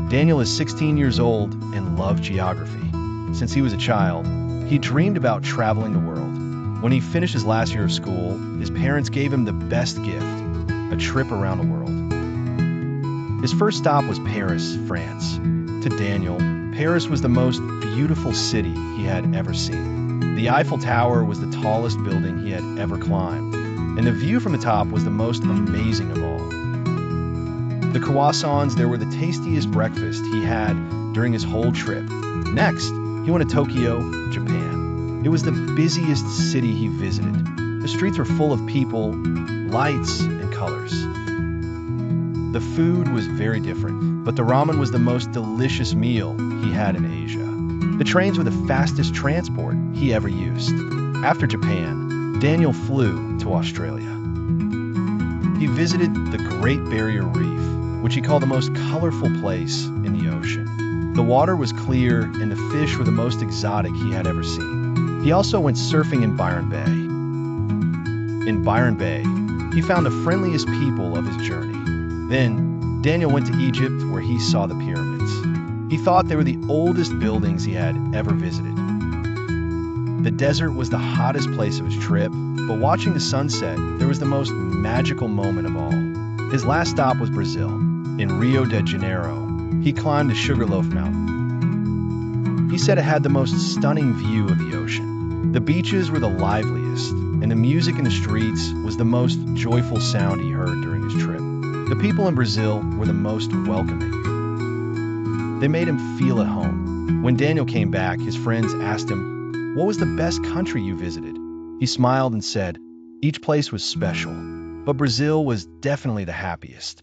Daniel is 16 years old and loves geography. Since he was a child, he dreamed about traveling the world. When he finished his last year of school, his parents gave him the best gift, a trip around the world. His first stop was Paris, France. To Daniel, Paris was the most beautiful city he had ever seen. The Eiffel Tower was the tallest building he had ever climbed, and the view from the top was the most amazing of all. The croissants there were the tastiest breakfast he had during his whole trip. Next, he went to Tokyo, Japan. It was the busiest city he visited. The streets were full of people, lights, and colors. The food was very different, but the ramen was the most delicious meal he had in Asia. The trains were the fastest transport he ever used. After Japan, Daniel flew to Australia. He visited the Great Barrier Reef, which he called the most colorful place in the ocean. The water was clear and the fish were the most exotic he had ever seen. He also went surfing in Byron Bay. In Byron Bay, he found the friendliest people of his journey. Then, Daniel went to Egypt where he saw the pyramids. He thought they were the oldest buildings he had ever visited. The desert was the hottest place of his trip, but watching the sunset, there was the most magical moment of all. His last stop was Brazil. In Rio de Janeiro, he climbed the Sugarloaf Mountain. He said it had the most stunning view of the ocean. The beaches were the liveliest, and the music in the streets was the most joyful sound he heard during his trip. The people in Brazil were the most welcoming. They made him feel at home. When Daniel came back, his friends asked him, "What was the best country you visited?" He smiled and said, "Each place was special, but Brazil was definitely the happiest."